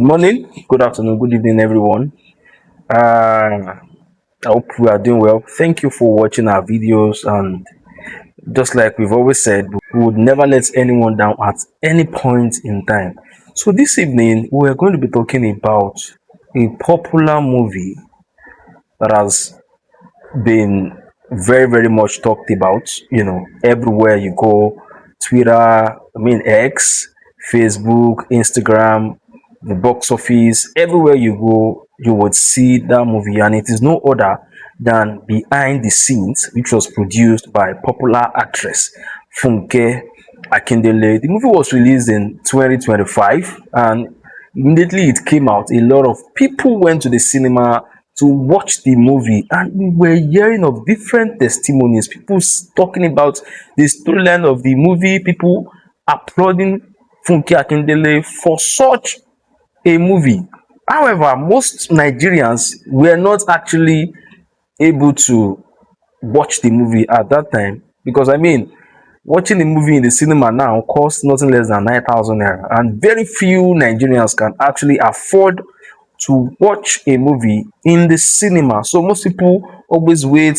Good morning, good afternoon, good evening, everyone. I hope we are doing well. Thank you for watching our videos. And just like we've always said, we would never let anyone down at any point in time. So, this evening, we're going to be talking about a popular movie that has been very, very much talked about, everywhere you go. Twitter, X, Facebook, Instagram, the box office, everywhere you go, you would see that movie, and it is no other than Behind the Scenes, which was produced by popular actress Funke Akindele. The movie was released in 2025, and immediately it came out, a lot of people went to the cinema to watch the movie, and we were hearing of different testimonies, people talking about the storyline of the movie, people applauding Funke Akindele for such a movie. However, most Nigerians were not actually able to watch the movie at that time, because watching a movie in the cinema now costs nothing less than 9,000 naira, and very few Nigerians can actually afford to watch a movie in the cinema. So most people always wait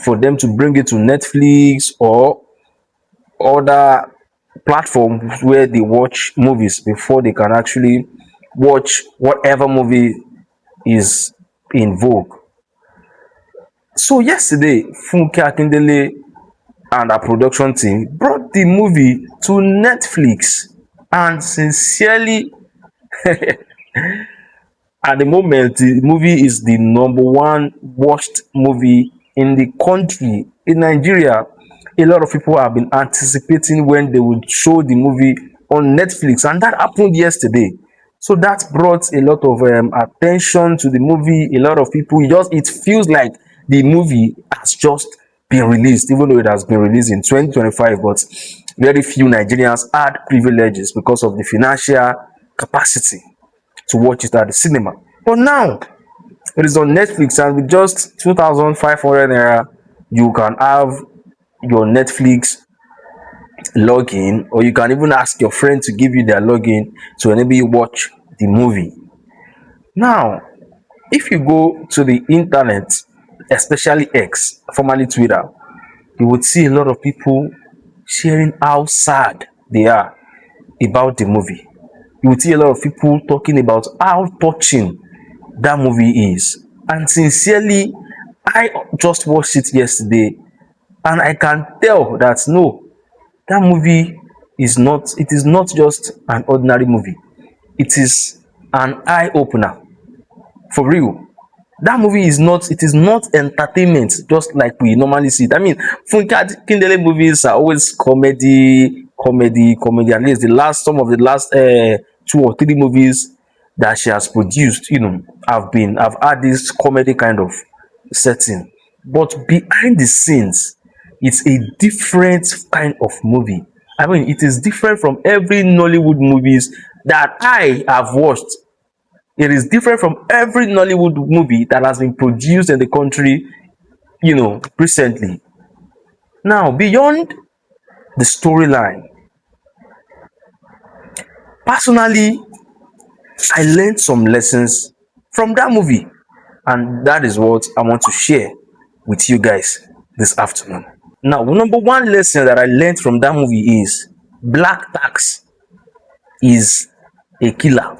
for them to bring it to Netflix or other platforms where they watch movies before they can actually watch whatever movie is in vogue. So yesterday, Funke Akindele and her production team brought the movie to Netflix, and sincerely, at the moment, the movie is the number one watched movie in the country. In Nigeria, a lot of people have been anticipating when they would show the movie on Netflix, and that happened yesterday. So that brought a lot of attention to the movie. A lot of people, it feels like the movie has just been released, even though it has been released in 2025. But very few Nigerians had privileges because of the financial capacity to watch it at the cinema. But now it is on Netflix, and with just 2,500 naira, you can have your Netflix login, or you can even ask your friend to give you their login to enable you watch the movie. Now, if you go to the internet, especially X, formerly Twitter, you would see a lot of people sharing how sad they are about the movie. You would see a lot of people talking about how touching that movie is. And sincerely, I just watched it yesterday, and I can tell that no, that movie it is not just an ordinary movie. It is an eye opener, for real. That movie it is not entertainment just like we normally see it. Funke Akindele movies are always comedy. At least some of the last 2 or 3 movies that she has produced, have had this comedy kind of setting. But behind the scenes, it's a different kind of movie. It is different from every Nollywood movies that I have watched. It is different from every Nollywood movie that has been produced in the country, recently. Now, beyond the storyline, personally, I learned some lessons from that movie, and that is what I want to share with you guys this afternoon. Now, number one lesson that I learned from that movie is black tax is a killer.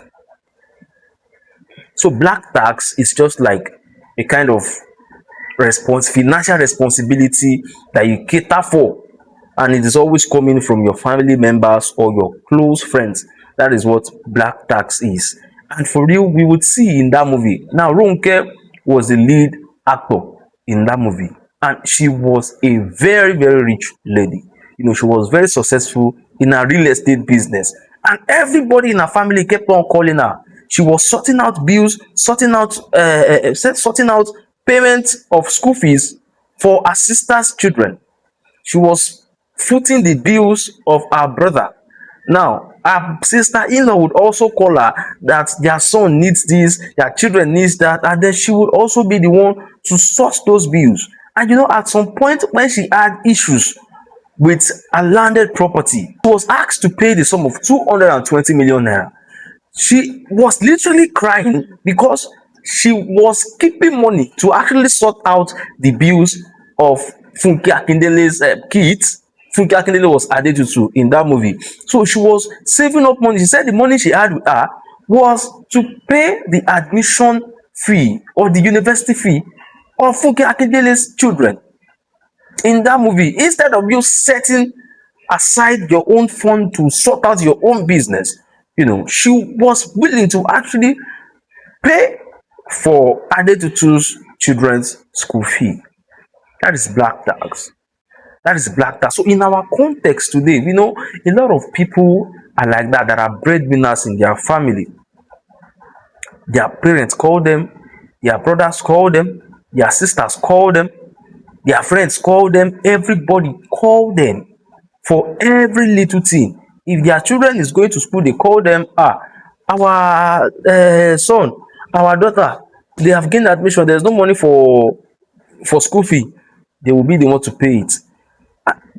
So, black tax is just like a kind of financial responsibility that you cater for, and it is always coming from your family members or your close friends. That is what black tax is. And for real, we would see in that movie. Now, Ronke was the lead actor in that movie, and she was a very, very rich lady. She was very successful in her real estate business, and everybody in her family kept on calling her. She was sorting out bills, sorting out payment of school fees for her sister's children. She was footing the bills of her brother. Now, her sister-in-law would also call her that their son needs this, their children needs that, and then she would also be the one to sort those bills. And at some point when she had issues with a landed property, she was asked to pay the sum of 220 million naira. She was literally crying because she was keeping money to actually sort out the bills of Funke Akindele's kids. Funke Akindele was Adetutu in that movie. So she was saving up money. She said the money she had with her was to pay the admission fee or the university fee of Funke Akindele's children in that movie. Instead of you setting aside your own fund to sort out your own business, she was willing to actually pay for Adetutu's children's school fee. That is black tax. That is black tax. So in our context today, a lot of people are like that, that are breadwinners in their family. Their parents call them, their brothers call them, their sisters call them, their friends call them, everybody call them for every little thing. If their children is going to school, they call them, our son, our daughter, they have gained admission, there's no money for school fee. They will be the one to pay it.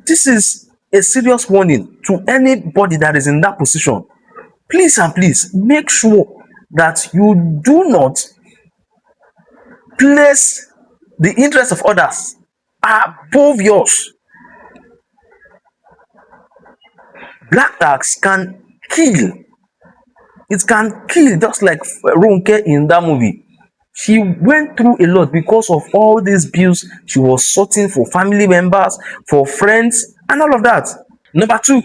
This is a serious warning to anybody that is in that position. Please and please make sure that you do not place the interest of others above yours. Black tax can kill. It can kill, just like Ronke in that movie. She went through a lot because of all these bills she was sorting for family members, for friends, and all of that. Number two,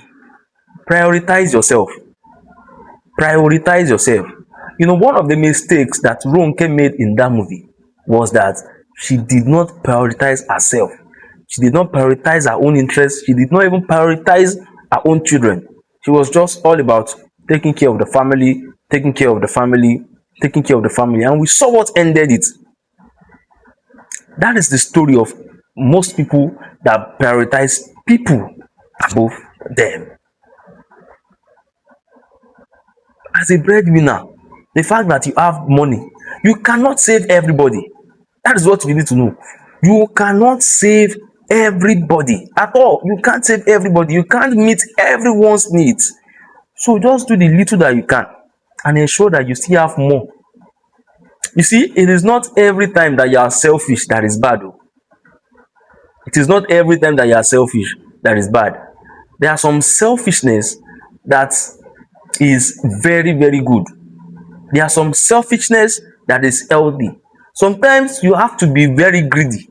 prioritize yourself. Prioritize yourself. One of the mistakes that Ronke made in that movie was that she did not prioritize herself. She did not prioritize her own interests. She did not even prioritize her own children. She was just all about taking care of the family, taking care of the family, taking care of the family. And we saw what ended it. That is the story of most people that prioritize people above them. As a breadwinner, the fact that you have money, you cannot save everybody. That is what you need to know. You cannot save everybody at all. You can't save everybody. You can't meet everyone's needs. So just do the little that you can and ensure that you still have more. You see, it is not every time that you are selfish that is bad. It is not every time that you are selfish that is bad. There are some selfishness that is very, very good. There are some selfishness that is healthy. Sometimes you have to be very greedy.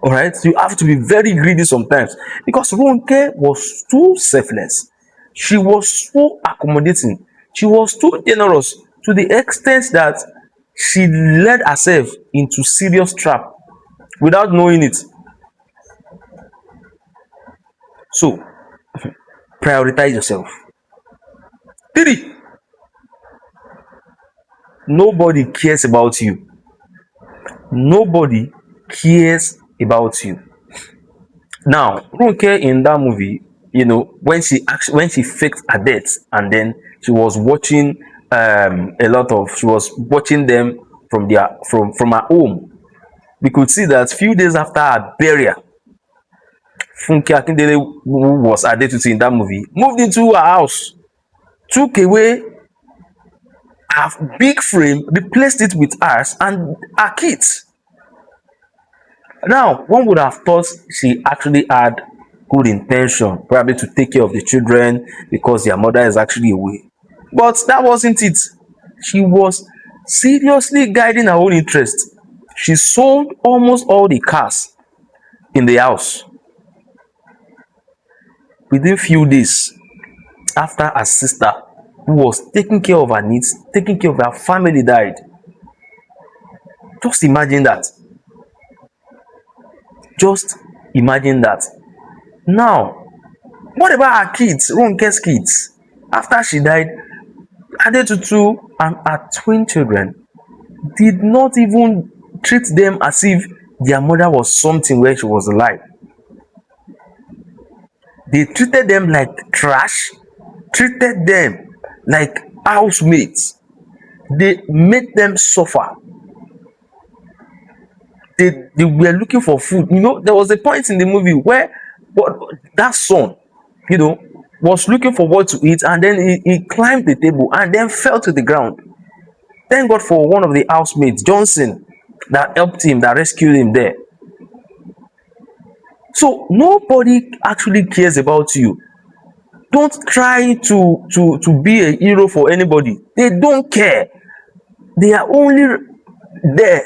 All right, you have to be very greedy sometimes, because Ronke was too selfless. She was so accommodating. She was too generous to the extent that she led herself into serious trap without knowing it. So prioritize yourself. Three, nobody cares about you. Nobody cares about you. Now, Ronke in that movie, when she faked her death, and then she was watching she was watching them from her home. We could see that few days after her burial, Funke Akindele, who was Adetutu in that movie, moved into her house, took away her big frame, replaced it with hers and her kids. Now, one would have thought she actually had good intention, probably to take care of the children because their mother is actually away. But that wasn't it. She was seriously guiding her own interest. She sold almost all the cars in the house. Within few days, after her sister, who was taking care of her needs, taking care of her family, died. Just imagine that. Just imagine that. Now, what about her kids, Ronke's kids? After she died, Adetutu and her twin children did not even treat them as if their mother was something when she was alive. They treated them like trash, treated them like housemates. They made them suffer. They were looking for food. There was a point in the movie where that son, was looking for what to eat, and then he climbed the table and then fell to the ground. Thank God for one of the housemates, Johnson, that helped him, that rescued him there. So nobody actually cares about you. Don't try to be a hero for anybody. They don't care. They are only there.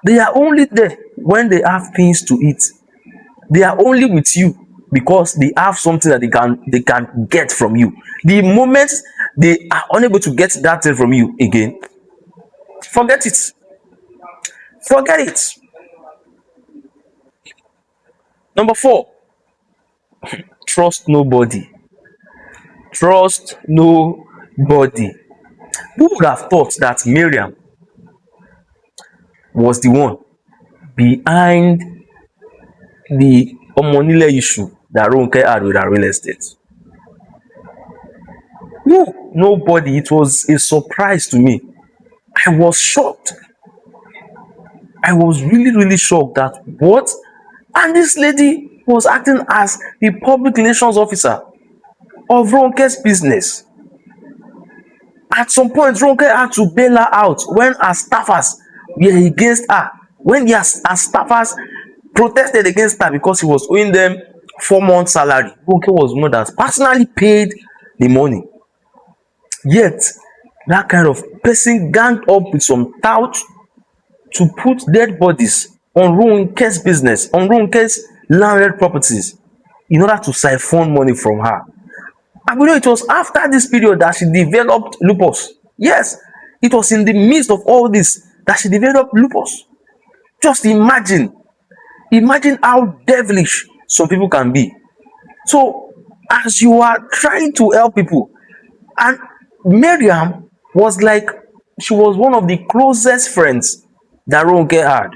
They are only there when they have things to eat. They are only with you because they have something that they can get from you. The moment they are unable to get that thing from you again, forget it. Forget it. Number 4, trust nobody. Trust nobody. Who would have thought that Miriam was the one behind the Omonile issue that Ronke had with her real estate? No, nobody. It was a surprise to me. I was shocked. I was really, really shocked that what? And this lady was acting as the public relations officer of Ronke's business. At some point, Ronke had to bail her out when her staffers were against her. When her staffers protested against her because he was owing them 4 months' salary. Ronke was one that personally paid the money. Yet, that kind of person ganged up with some tout to put dead bodies on Ronke's business, on Ronke's landed properties, in order to siphon money from her. And we know it was after this period that she developed lupus. Yes, it was in the midst of all this that she developed lupus. Just imagine how devilish some people can be. So, as you are trying to help people, and Miriam was like, she was one of the closest friends that Ronke had.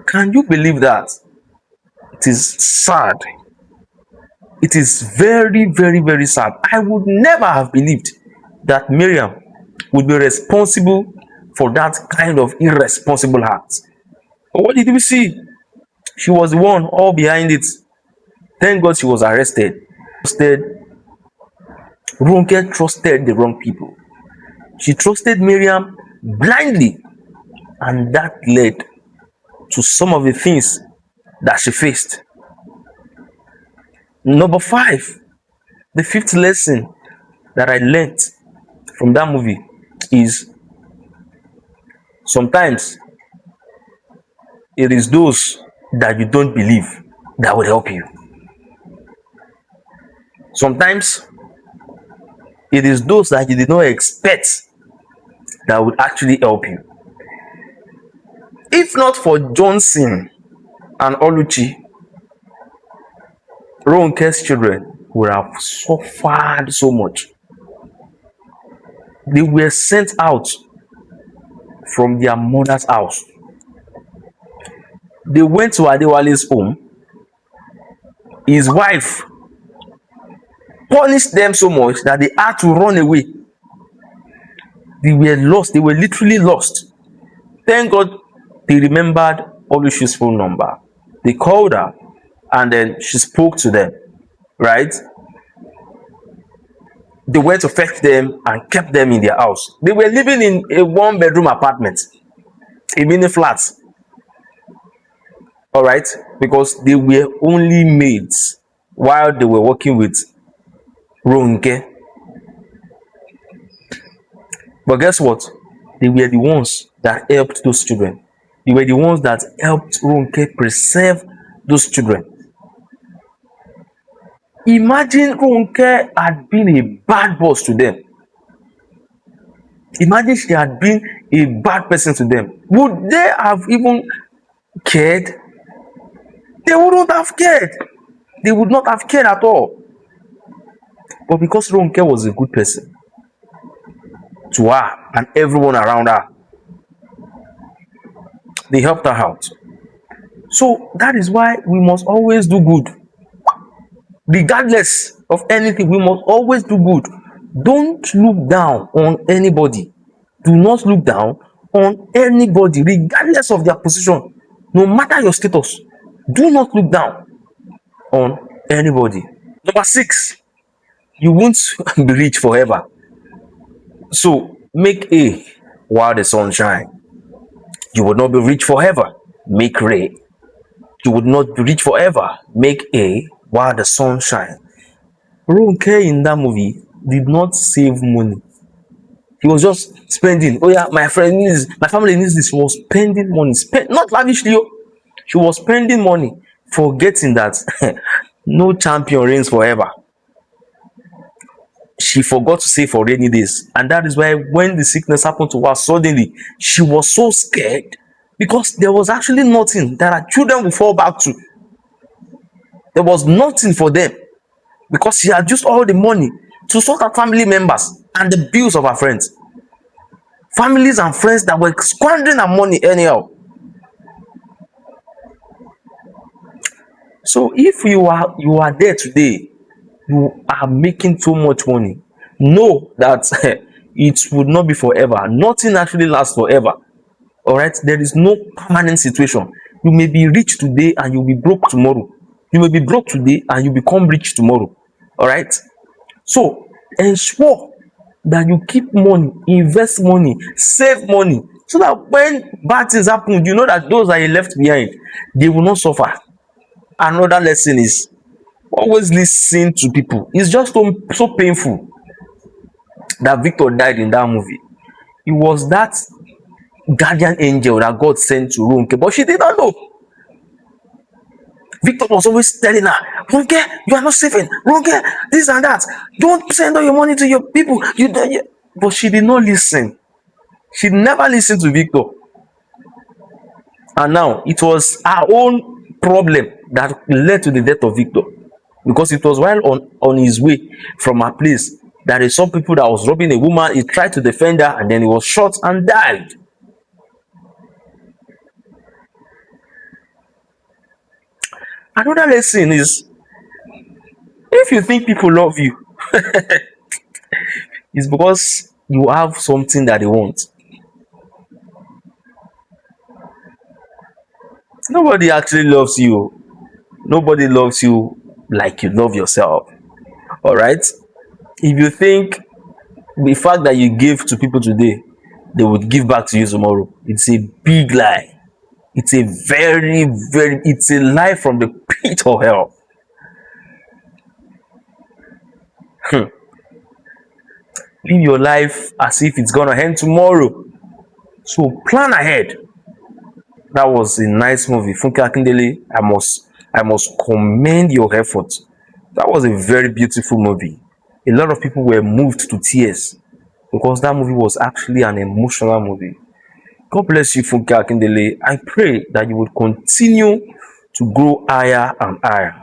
Can you believe that? It is sad. It is very, very, very sad. I would never have believed that Miriam would be responsible for that kind of irresponsible act. But what did we see? She was the one all behind it. Thank God she was arrested. Ronke trusted the wrong people. She trusted Miriam blindly, and that led to some of the things that she faced. Number 5, the 5th lesson that I learned from that movie is sometimes it is those that you don't believe that will help you. Sometimes it is those that you did not expect that would actually help you. If not for Johnson and Oluchi, Ronke's children would have suffered so much. They were sent out from their mother's house. They went to Adewale's home. His wife punished them so much that they had to run away. They were lost. They were literally lost. Thank God they remembered Oluchi's phone number. They called her and then she spoke to them, right? They went to fetch them and kept them in their house. They were living in a 1-bedroom apartment, a mini flat. All right, because they were only maids while they were working with Ronke. But guess what? They were the ones that helped those children. They were the ones that helped Ronke preserve those children. Imagine Ronke had been a bad boss to them. Imagine she had been a bad person to them. Would they have even cared? They wouldn't have cared. They would not have cared at all. But because Ronke was a good person to her and everyone around her, they helped her out. So that is why we must always do good. Regardless of anything, we must always do good. Don't look down on anybody. Do not look down on anybody, regardless of their position. No matter your status, do not look down on anybody. Number six, you won't be rich forever. So make A while the sun shines. You will not be rich forever. Make Ray. You would not be rich forever. Make A while the sun shines. Ronke in that movie did not save money. He was just spending. Oh yeah, my friend needs, my family needs this. She was spending money, not lavishly. She was spending money, forgetting that no champion reigns forever. She forgot to save for rainy days, and that is why when the sickness happened to her suddenly, she was so scared because there was actually nothing that her children would fall back to. There was nothing for them because she had used all the money to sort out family members and the bills of her friends. Families and friends that were squandering her money anyhow. So if you are there today, you are making so much money, know that it would not be forever. Nothing actually lasts forever. All right, there is no permanent situation. You may be rich today and you'll be broke tomorrow. You may be broke today and you become rich tomorrow. All right, so ensure that you keep money, invest money, save money, so that when bad things happen, you know that those that you left behind, they will not suffer. Another lesson is always listen to people. It's just so painful that Victor died in that movie. It was that guardian angel that God sent to Ronke, but she did not know. Victor was always telling her, Ronke, you are not saving. Ronke, this and that. Don't send all your money to your people. But she did not listen. She never listened to Victor. And now it was her own problem that led to the death of Victor. Because it was while on his way from her place that he saw people that was robbing a woman. He tried to defend her and then he was shot and died. Another lesson is, if you think people love you, it's because you have something that they want. Nobody actually loves you. Nobody loves you like you love yourself. All right? If you think the fact that you give to people today, they would give back to you tomorrow, it's a big lie. It's a it's a lie from the pit of hell. Live your life as if it's gonna end tomorrow. So plan ahead. That was a nice movie. Funke Akindele, I must commend your effort. That was a very beautiful movie. A lot of people were moved to tears because that movie was actually an emotional movie. God bless you, Funke Akindele. I pray that you would continue to grow higher and higher.